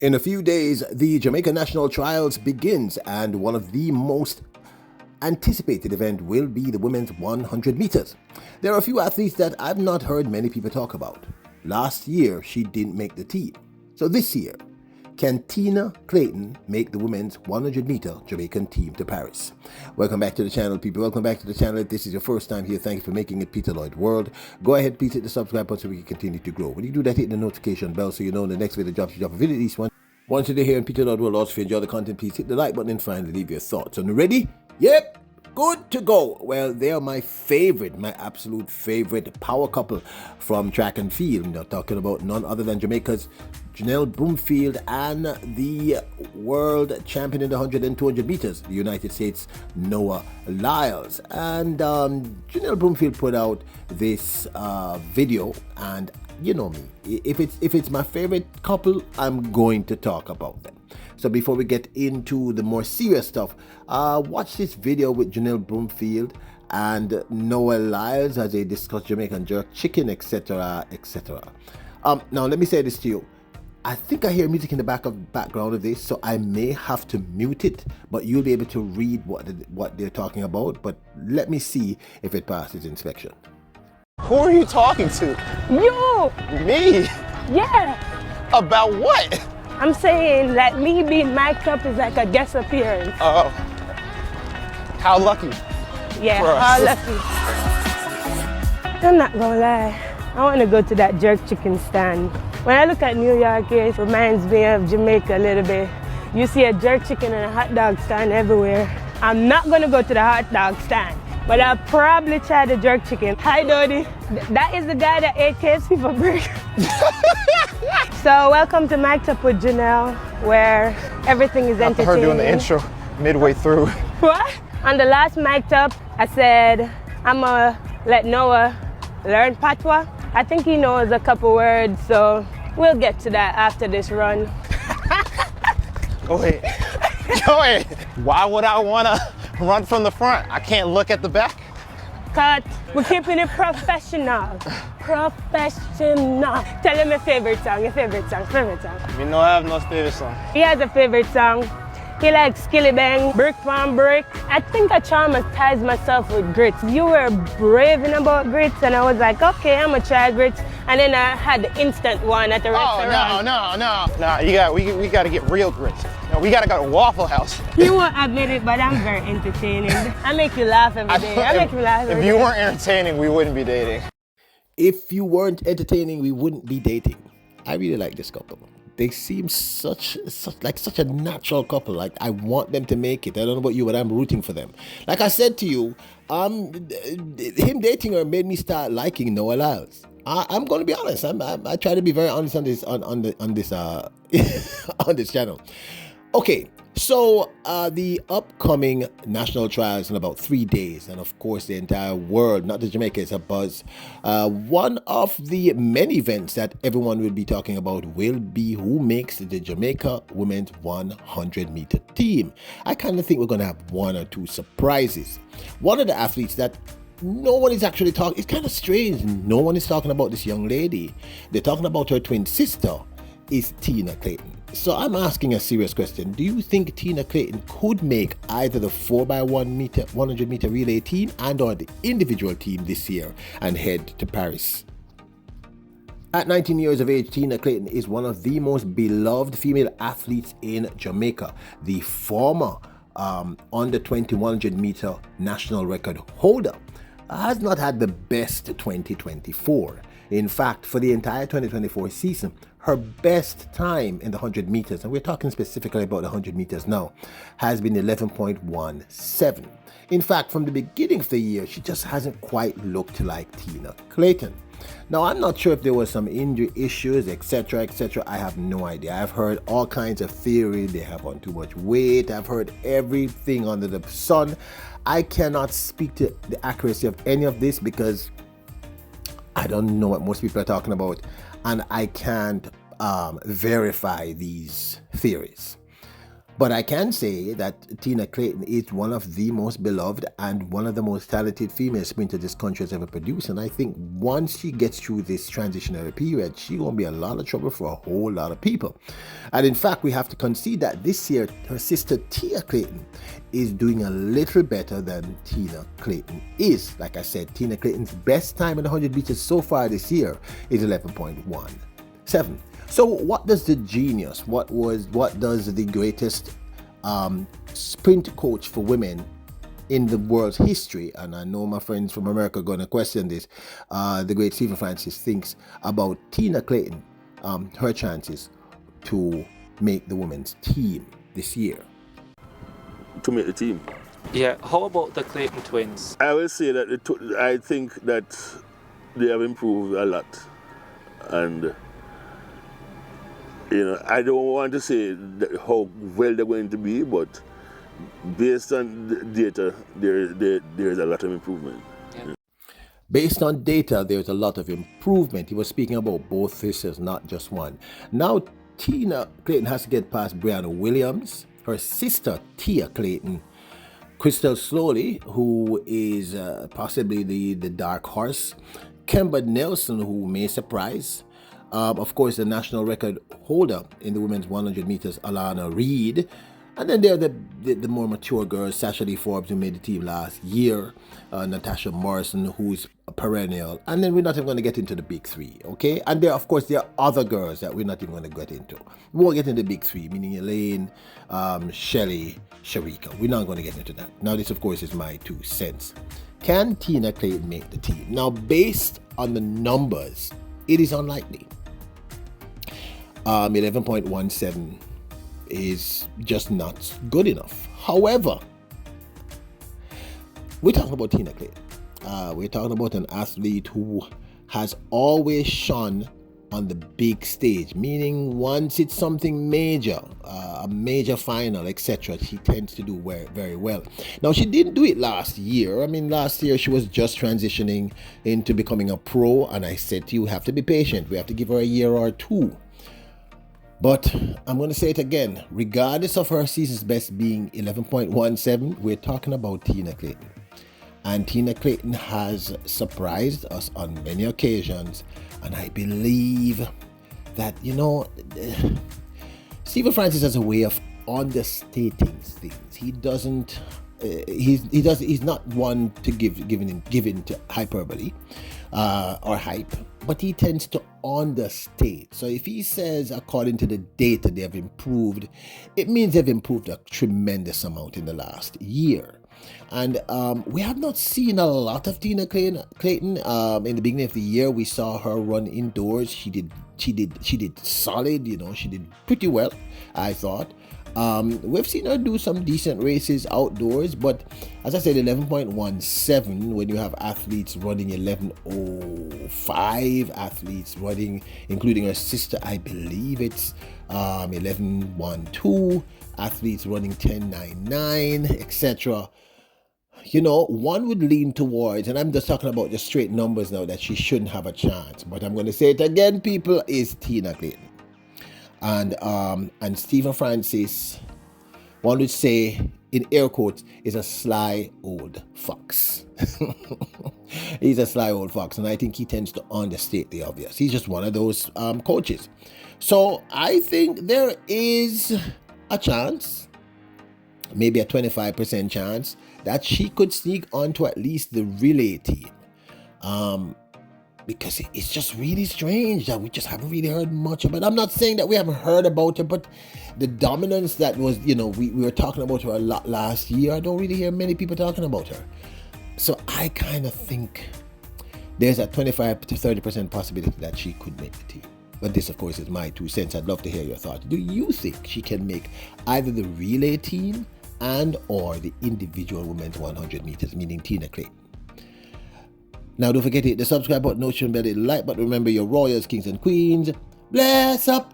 In a few days, the Jamaica National Trials begins, and one of the most anticipated event will be the women's 100 meters. There are a few athletes that I've not heard many people talk about. Last year, she didn't make the team. So this year, can Tina Clayton make the women's 100 meter Jamaican team to Paris? Welcome back to the channel, people. Welcome back to the channel. If this is your first time here, thanks for making it Peter Lloyd World. Go ahead, please hit the subscribe button so we can continue to grow. When you do that, hit the notification bell so you know when the next video drops, you drop a video at least one. Once you're here in Peter Lloyd World, also if you enjoy the content, please hit the like button and finally leave your thoughts. And ready? Yep. Good to go. Well, they are my absolute favorite power couple from track and field. We're talking about none other than Jamaica's Janelle Broomfield and the world champion in the 100 and 200 meters, the United States, Noah Lyles. And Janelle Broomfield put out this video, and you know me, if it's my favorite couple, I'm going to talk about them. So before we get into the more serious stuff, watch this video with Janelle Broomfield and Noah Lyles as they discuss Jamaican jerk chicken, etc., etc. Now let me say this to you. I think I hear music in the background of this, so I may have to mute it, but you'll be able to read what they're talking about. But let me see if it passes inspection. Who are you talking to? You! Me? Yeah! About what? I'm saying that me being mic'd up is like a guest appearance. Oh. How lucky. Yeah, for us. how lucky. I'm not gonna lie. I want to go to that jerk chicken stand. When I look at New York, it reminds me of Jamaica a little bit. You see a jerk chicken and a hot dog stand everywhere. I'm not gonna go to the hot dog stand, but I'll probably try the jerk chicken. Hi, Dodie. That is the guy that ate KFC for breakfast. So welcome to Mic'd Up with Janelle, where everything is entertaining. After her doing the intro midway through. What? On the last Mic'd Up, I said, I'm gonna let Noah learn patois. I think he knows a couple words, so we'll get to that after this run. Go ahead. Go ahead. Why would I wanna run from the front? I can't look at the back. Cut. We're keeping it professional. Professional. Tell him your favorite song, favorite song. You know I have no favorite song. He has a favorite song. He likes Skilly Bang, Brick Pan Brick. I think I traumatized myself with grits. You were raving about grits, and I was like, okay, I'm gonna try grits. And then I had the instant one at the restaurant. Oh, no. We gotta get real grits. No, we gotta go to Waffle House. You won't admit it, but I'm very entertaining. I make you laugh every day. If you weren't entertaining, we wouldn't be dating. If you weren't entertaining, we wouldn't be dating. I really like this couple. They seem such a natural couple. Like, I want them to make it. I don't know about you, but I'm rooting for them. Like I said to you, him dating her made me start liking Noah Lyles. I'm going to be honest. I try to be very honest on this on this on this channel. Okay, so the upcoming national trials in about 3 days, and of course the entire world, not just Jamaica, is abuzz. One of the many events that everyone will be talking about will be who makes the Jamaica women's 100 meter team. I kind of think we're going to have one or two surprises. One of the athletes that no one is actually talking, it's kind of strange, no one is talking about this young lady. They're talking about her twin sister, is Tina Clayton. So I'm asking a serious question. Do you think Tina Clayton could make either the 4x100 meter relay team and or the individual team this year and head to Paris? At 19 years of age, Tina Clayton is one of the most beloved female athletes in Jamaica. The former under 2100 meter national record holder has not had the best 2024. In fact, for the entire 2024 season, her best time in the 100 meters, and we're talking specifically about the 100 meters now, has been 11.17. In fact, from the beginning of the year, she just hasn't quite looked like Tina Clayton. Now, I'm not sure if there was some injury issues, etc., etc. I have no idea. I've heard all kinds of theory. They have on too much weight. I've heard everything under the sun. I cannot speak to the accuracy of any of this because I don't know what most people are talking about, and I can't verify these theories. But I can say that Tina Clayton is one of the most beloved and one of the most talented female sprinters this country has ever produced. And I think once she gets through this transitionary period, she's going to be a lot of trouble for a whole lot of people. And in fact, we have to concede that this year, her sister Tia Clayton is doing a little better than Tina Clayton is. Like I said, Tina Clayton's best time in the 100 meters so far this year is 11.17. So what does the genius, what does the greatest sprint coach for women in the world's history, and I know my friends from America are going to question this, the great Stephen Francis thinks about Tina Clayton, her chances to make the women's team this year? To make the team? Yeah, how about the Clayton twins? I will say that I think that they have improved a lot. And I don't want to say how well they're going to be, but based on the data, there's a lot of improvement. Yeah. Based on data, there's a lot of improvement. He was speaking about both sisters, not just one. Now, Tina Clayton has to get past Brianna Williams, her sister Tia Clayton, Crystal Slowly, who is possibly the dark horse, Kemba Nelson, who may surprise, of course, the national record holder in the women's 100 meters, Alana Reed. And then there are the more mature girls, Sasha Lee Forbes, who made the team last year, Natasha Morrison, who's a perennial. And then we're not even going to get into the big three, okay? And there, of course, there are other girls that we're not even going to get into. We won't get into the big three, meaning Elaine, Shelley, Sharika. We're not going to get into that. Now, this, of course, is my 2 cents. Can Tina Clayton make the team? Now, based on the numbers, it is unlikely. 11.17 is just not good enough. However, we're talking about Tina Clayton. We're talking about an athlete who has always shone on the big stage, meaning once it's something major, a major final, etc., she tends to do very well. Now, she didn't do it last year. I mean, last year she was just transitioning into becoming a pro, and I said to you, we have to be patient. We have to give her a year or two. But I'm going to say it again, regardless of her season's best being 11.17, we're talking about Tina Clayton. And Tina Clayton has surprised us on many occasions. And I believe that, Stephen Francis has a way of understating things. He doesn't, he's not one to give in to hyperbole or hype, but he tends to understate. So if he says, according to the data, they have improved, it means they've improved a tremendous amount in the last year. And we have not seen a lot of Tina Clayton. In the beginning of the year, we saw her run indoors. She did solid. She did pretty well, I thought. We've seen her do some decent races outdoors, but as I said, 11.17, when you have athletes running 11.05, athletes running, including her sister, I believe it's 11.12, athletes running 10.99, etc. One would lean towards, and I'm just talking about the straight numbers now, that she shouldn't have a chance. But I'm going to say it again, people, is Tina Clayton. And Stephen Francis, one would say, in air quotes, is a sly old fox. He's a sly old fox, and I think he tends to understate the obvious. He's just one of those coaches. So I think there is a chance, maybe a 25% chance, that she could sneak onto at least the relay team. Because it's just really strange that we just haven't really heard much about it. I'm not saying that we haven't heard about her, but the dominance that was, we were talking about her a lot last year, I don't really hear many people talking about her. So I kind of think there's a 25 to 30% possibility that she could make the team. But this, of course, is my 2 cents. I'd love to hear your thoughts. Do you think she can make either the relay team and or the individual women's 100 meters, meaning Tina Clayton? Now, don't forget to hit the subscribe button, notification bell, the like button. Remember, your royals, kings, and queens. Bless up.